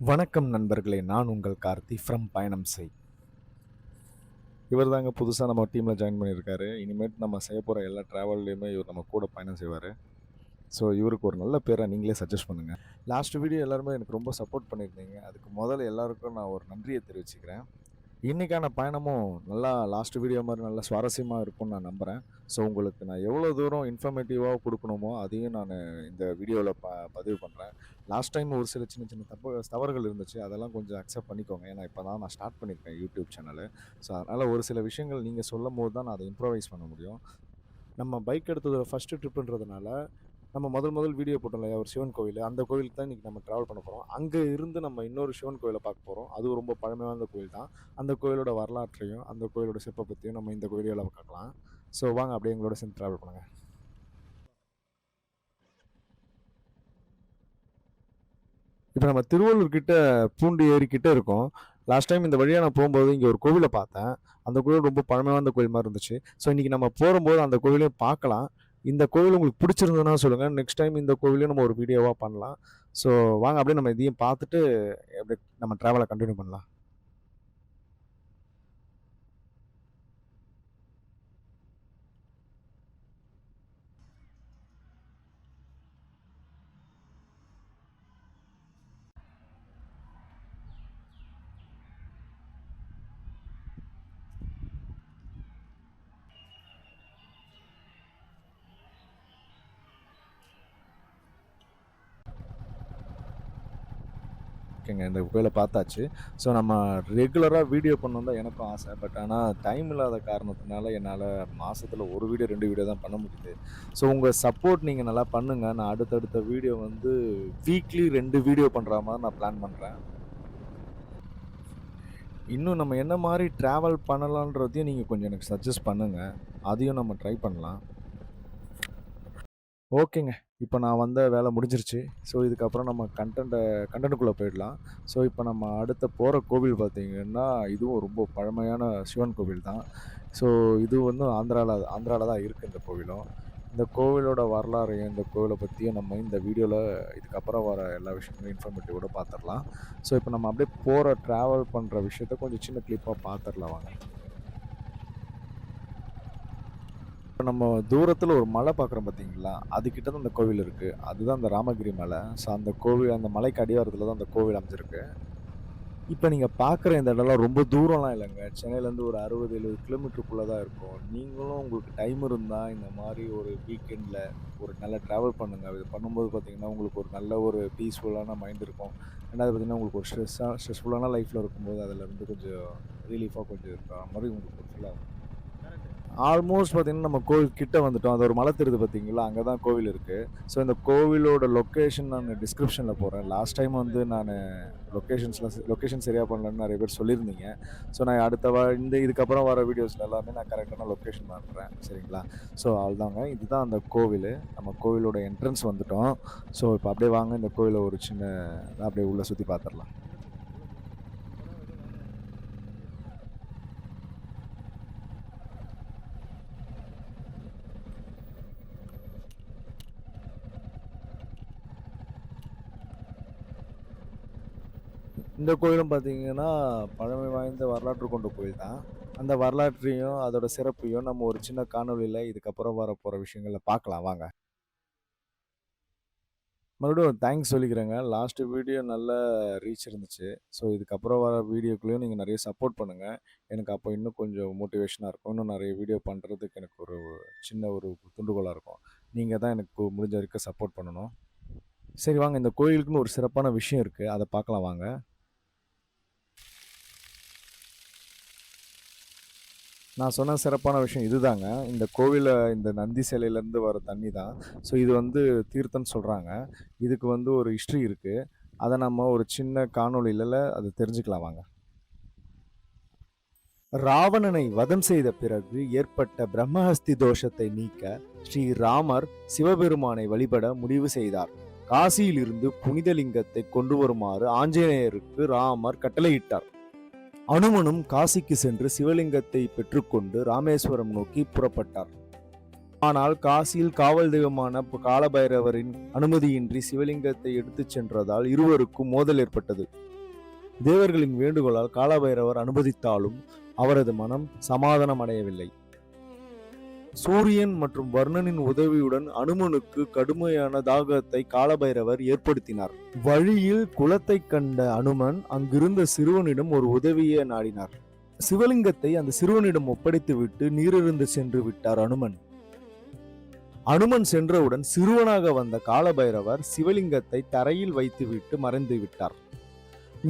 வணக்கம் நண்பர்களே, நான் உங்கள் கார்த்தி ஃப்ரம் பயணம் செய். இவர் தாங்க புதுசா நம்ம டீம்ல ஜாயின் பண்ணியிருக்காரு. இனிமேட்டு நம்ம செய்ய போற எல்லா ட்ராவல்லையுமே இவர் நம்ம கூட பயணம் செய்வாரு. ஸோ இவருக்கு ஒரு நல்ல பேரா நீங்களே சஜெஸ்ட் பண்ணுங்க. லாஸ்ட் வீடியோ எல்லாருமே எனக்கு ரொம்ப சப்போர்ட் பண்ணியிருந்தீங்க. அதுக்கு முதல்ல எல்லாருக்கும் நான் ஒரு நன்றிய தெரிவிச்சுக்கிறேன். இன்னைக்கான பயணமும் நல்லா லாஸ்ட் வீடியோ மாரி நல்லா சுவாரஸ்யமா இருக்கும்னு நான் நம்புறேன். ஸோ உங்களுக்கு நான் எவ்வளோ தூரம் இன்ஃபர்மேட்டிவா குடுக்கணுமோ, அதையும் நானு இந்த வீடியோல பதிவு பண்றேன். லாஸ்ட் டைம் ஒரு சில சின்ன சின்ன தவறுகள் இருந்துச்சு. அதெல்லாம் கொஞ்சம் அக்செப்ட் பண்ணிக்கோங்க. ஏன்னா இப்ப தான் நான் ஸ்டார்ட் பண்ணியிருக்கேன் யூடியூப் சேனலு. ஸோ அதனால ஒரு சில விஷயங்கள் நீங்க சொல்லும்போது தான் நான் அத இம்ப்ரூவைஸ் பண்ண முடியும். நம்ம பைக் எடுத்தது ஃபர்ஸ்ட் ட்ரிப்ன்றதுனால, நம்ம முதல் வீடியோ போட்டோம் இல்லையா? ஒரு சிவன் கோவிலு. அந்த கோவிலுக்கு தான் இன்னைக்கு நம்ம டிராவல் பண்ண போறோம். அங்க இருந்து நம்ம இன்னொரு சிவன் கோயில பார்க்க போறோம். அதுவும் ரொம்ப பழமையான கோயில் தான். அந்த கோயிலோட வரலாற்றையும், அந்த கோயிலோட சிறப்ப பத்தியும் நம்ம இந்த வீடியோல பார்க்கலாம். ஸோ வாங்க அப்படியே எங்களோட சேர்ந்து டிராவல் பண்ணுங்க. இப்ப நம்ம திருவள்ளூர் கிட்ட பூண்டி ஏரி கிட்ட இருக்கோம். லாஸ்ட் டைம் இந்த வழியா நான் போம்போது இங்க ஒரு கோவில பார்த்தேன். அந்த கோவில் ரொம்ப பழமையான கோயில் மாரி இருந்துச்சு. ஸோ இன்னைக்கு நம்ம போறம்போது அந்த கோவிலையும் பார்க்கலாம். இந்த கோவில் உங்களுக்கு பிடிச்சிருந்ததுன்னா சொல்லுங்க. நெக்ஸ்ட் டைம் இந்த கோவிலையும் நம்ம ஒரு வீடியோவா பண்ணலாம். ஸோ வாங்க அப்படியே நம்ம இதையும் பார்த்துட்டு அப்படியே நம்ம டிராவல கன்டின்யூ பண்ணலாம். ஓகேங்க. இந்த கோயில பார்த்தாச்சு. ஸோ நம்ம ரெகுலரா வீடியோ பண்ணணும்னு தான் எனக்கும் ஆசை. பட் ஆனா டைம் இல்லாத காரணத்தினால என்னால மாசத்துல 1 வீடியோ, 2 வீடியோ தான் பண்ண முடியுது. ஸோ உங்க சப்போர்ட் நீங்க நல்லா பண்ணுங்க. நான் அடுத்தடுத்த வீடியோ வந்து வீக்லி 2 வீடியோ பண்ற மாரி நான் பிளான் பண்றேன். இன்னும் நம்ம என்ன மாரி டிராவல் பண்ணலான்றதையும் நீங்க கொஞ்சம் எனக்கு சஜெஸ்ட் பண்ணுங்க. அதையும் நம்ம ட்ரை பண்ணலாம். ஓகேங்க. இப்ப நான் வந்த வேலை முடிஞ்சிருச்சு. ஸோ இதுக்கப்புறம் நம்ம கன்டென்ட்டுக்குள்ள போயிடலாம். ஸோ இப்ப நம்ம அடுத்த போற கோவில் பார்த்தீங்கன்னா, இதுவும் ரொம்ப பழமையான சிவன் கோவில் தான். ஸோ இது வந்து ஆந்திரால தான் இருக்கு இந்த கோவிலும். இந்த கோவிலோட வரலாறையும், இந்த கோவில பத்தியும் நம்ம இந்த வீடியோல இதுக்கப்புறம் வர எல்லா விஷயங்களையும் இன்ஃபர்மேட்டிவோட பார்த்துரலாம். ஸோ இப்ப நம்ம அப்படியே போற டிராவல் பண்ற விஷயத்த கொஞ்சம் சின்ன கிளிப்பா பார்த்துரலாம் வாங்க. இப்ப நம்ம தூரத்துல ஒரு மலை பார்க்குறோம் பார்த்தீங்களா? அதுகிட்ட தான் அந்த கோவில் இருக்கு. அதுதான் அந்த ராமகிரி மலை. ஸோ அந்த கோவில் அந்த மலைக்கு அடிவாரத்துல தான் அந்த கோவில் அமைஞ்சிருக்கு. இப்ப நீங்க பார்க்குற இந்த இடம்லாம் ரொம்ப தூரம்லாம் இல்லங்க. சென்னையிலேருந்து ஒரு 60, 70 கிலோமீட்டருக்குள்ள தான் இருக்கும். நீங்களும் உங்களுக்கு டைம் இருந்தா இந்த மாரி ஒரு வீக்கெண்ட்ல ஒரு நல்ல டிராவல் பண்ணுங்க. இது பண்ணும்போது பார்த்தீங்கன்னா, உங்களுக்கு ஒரு நல்ல ஒரு பீஸ்ஃபுல்லான மைண்ட் இருக்கும். 2வது பார்த்தீங்கன்னா, உங்களுக்கு ஒரு ஸ்ட்ரெஸ்ஃபுல்லான லைஃப்ல இருக்கும்போது அதுலருந்து கொஞ்சம் ரிலீஃபா கொஞ்சம் இருக்கிற மாரி உங்களுக்கு ஒரு ஃபீல் ஆகும். ஆல்மோஸ்ட் பார்த்தீங்கன்னா, நம்ம கோவில் கிட்ட வந்துட்டோம். அது ஒரு மலை தெரியுது பார்த்தீங்களா? அங்க தான் கோவில் இருக்கு. ஸோ இந்த கோவிலோட லொக்கேஷன் நான் டிஸ்கிரிப்ஷன்ல போடுறேன். லாஸ்ட் டைம் வந்து நானு லொக்கேஷன் சரியா பண்ணலன்னு நெறைய பேர் சொல்லியிருந்தீங்க. ஸோ நான் அடுத்த இதுக்கப்புறம் வர வீடியோஸ்ல எல்லாமே நான் கரெக்டான லொக்கேஷன் பண்றேன். சரிங்களா? ஸோ அவ்வளதாங்க. இதுதான் அந்த கோவிலு. நம்ம கோவிலோட என்ட்ரன்ஸ் வந்துட்டோம். ஸோ இப்ப அப்படியே வாங்க இந்த கோவில ஒரு சின்ன அப்படியே உள்ள சுத்தி பார்த்துரலாம். இந்த கோயிலும் பார்த்தீங்கன்னா, பழமை வாய்ந்த வரலாற்று கொண்ட கோயில் தான். அந்த வரலாற்றையும், அதோட சிறப்பையும் நம்ம ஒரு சின்ன காணொளியில இதுக்கப்புறம் வரப்போற விஷயங்கள பார்க்கலாம் வாங்க. மறுபடியும் தேங்க்ஸ் சொல்லிக்கிறேங்க. லாஸ்ட் வீடியோ நல்ல ரீச் இருந்துச்சு. ஸோ இதுக்கப்புறம் வர வீடியோக்குள்ளயும் நீங்க நெறைய சப்போர்ட் பண்ணுங்க. எனக்கு அப்போ இன்னும் கொஞ்சம் மோட்டிவேஷனா இருக்கும். இன்னும் நெறைய வீடியோ பண்றதுக்கு எனக்கு ஒரு சின்ன ஒரு துண்டுகோலா இருக்கும். நீங்க தான் எனக்கு முடிஞ்ச வரைக்கும் சப்போர்ட் பண்ணணும். சரி வாங்க இந்த கோயிலுக்குன்னு ஒரு சிறப்பான விஷயம் இருக்கு. அத பார்க்கலாம் வாங்க. நான் சொன்ன சிறப்பான விஷயம் இதுதாங்க. இந்த கோவில்ல இந்த நந்தி சிலையிலேருந்து வர தண்ணி தான். ஸோ இது வந்து தீர்த்தம்ன்னு சொல்றாங்க. இதுக்கு வந்து ஒரு ஹிஸ்ட்ரி இருக்கு. அத நம்ம ஒரு சின்ன காணொளியில அது தெரிஞ்சுக்கலாம் வாங்க. ராவணனை வதம் செய்த பிறகு ஏற்பட்ட பிரம்மஹஸ்தி தோஷத்தை நீக்க ஸ்ரீ ராமர் சிவபெருமானை வழிபட முடிவு செய்தார். காசியிலிருந்து புனித லிங்கத்தை கொண்டு வருமாறு ஆஞ்சநேயருக்கு ராமர் கட்டளையிட்டார். அனுமனும் காசிக்கு சென்று சிவலிங்கத்தை பெற்றுக்கொண்டு ராமேஸ்வரம் நோக்கி புறப்பட்டார். ஆனால் காசியில் காவல் தெய்வமான காலபைரவரின் அனுமதியின்றி சிவலிங்கத்தை எடுத்துச் சென்றதால் இருவருக்கும் மோதல் ஏற்பட்டது. தேவர்களின் வேண்டுகோளால் காலபைரவர் அனுமதித்தாலும் அவரது மனம் சமாதானம் அடையவில்லை. சூரியன் மற்றும் வர்ணனின் உதவியுடன் அனுமனுக்கு கடுமையான தாகத்தை காலபைரவர் ஏற்படுத்தினார். வழியில் குளத்தை கண்ட அனுமன் அங்கிருந்த சிறுவனிடம் ஒரு உதவியை நாடினார். சிவலிங்கத்தை அந்த சிறுவனிடம் ஒப்படைத்துவிட்டு நீரிருந்து சென்று விட்டார் அனுமன். அனுமன் சென்றவுடன் சிறுவனாக வந்த காலபைரவர் சிவலிங்கத்தை தரையில் வைத்துவிட்டு மறைந்து விட்டார்.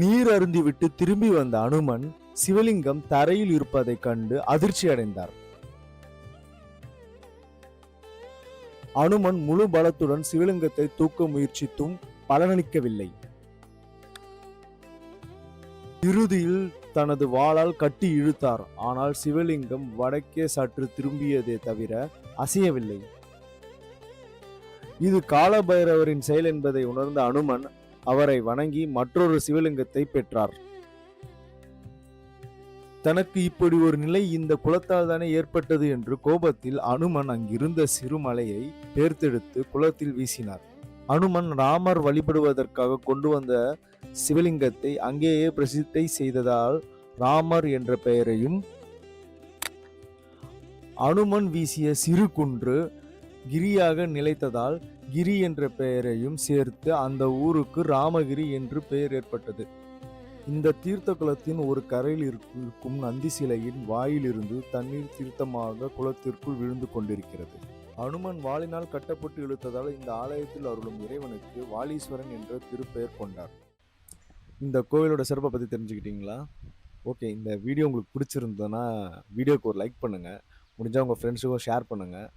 நீர் அருந்திவிட்டு திரும்பி வந்த அனுமன் சிவலிங்கம் தரையில் இருப்பதைக் கண்டு அதிர்ச்சி அடைந்தார். அனுமன் முழு பலத்துடன் சிவலிங்கத்தை தூக்க முயற்சித்தும் பலனளிக்கவில்லை. இறுதியில் தனது வாளால் கட்டி இழுத்தார். ஆனால் சிவலிங்கம் வடக்கே சற்று திரும்பியதே தவிர அசையவில்லை. இது காலபைரவரின் செயல் என்பதை உணர்ந்த அனுமன் அவரை வணங்கி மற்றொரு சிவலிங்கத்தை பெற்றார். தனக்கு இப்படி ஒரு நிலை இந்த குளத்தால் தானே ஏற்பட்டது என்று கோபத்தில் அனுமன் அங்கிருந்த சிறுமலையை பேர்த்தெடுத்து குளத்தில் வீசினார். அனுமன் ராமர் வழிபடுவதற்காக கொண்டு வந்த சிவலிங்கத்தை அங்கேயே பிரசித்தி செய்ததால் ராமர் என்ற பெயரையும், அனுமன் வீசிய சிறு குன்று கிரியாக நிலைத்ததால் கிரி என்ற பெயரையும் சேர்த்து அந்த ஊருக்கு ராமகிரி என்று பெயர் ஏற்பட்டது. இந்த தீர்த்த குளத்தின் ஒரு கரையில் இருக்கும் நந்தி சிலையின் வாயிலிருந்து தண்ணீர் தீர்த்தமாக குளத்திற்குள் விழுந்து கொண்டிருக்கிறது. அனுமன் வாளினால் கட்டப்பட்டு இழுத்ததால் இந்த ஆலயத்தில் அருளும் இறைவனுக்கு வாலீஸ்வரன் என்ற திருப்பெயர் கொண்டார். இந்த கோவிலோட சிறப்பை பற்றி தெரிஞ்சுக்கிட்டீங்களா? ஓகே, இந்த வீடியோ உங்களுக்கு பிடிச்சிருந்ததுன்னா வீடியோக்கு ஒரு லைக் பண்ணுங்கள், முடிஞ்சால் உங்கள் ஃப்ரெண்ட்ஸுக்கும் ஷேர் பண்ணுங்கள்.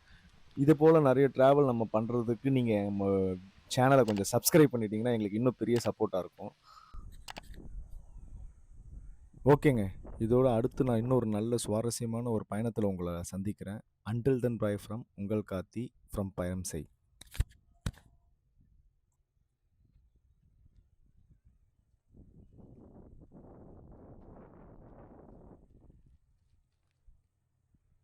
இது போல் நிறைய ட்ராவல் நம்ம பண்ணுறதுக்கு நீங்கள் நம்ம சேனலை கொஞ்சம் சப்ஸ்கிரைப் பண்ணிட்டீங்கன்னா எங்களுக்கு இன்னும் பெரிய சப்போர்ட்டாக இருக்கும். ஓகேங்க, இதோட அடுத்து நான் இன்னொரு நல்ல சுவாரஸ்யமான ஒரு பயணத்தில் உங்களை சந்திக்கிறேன். அன்டில் தென் பை ஃப்ரம் உங்கள் கார்த்தி ஃப்ரம் பயம்சை.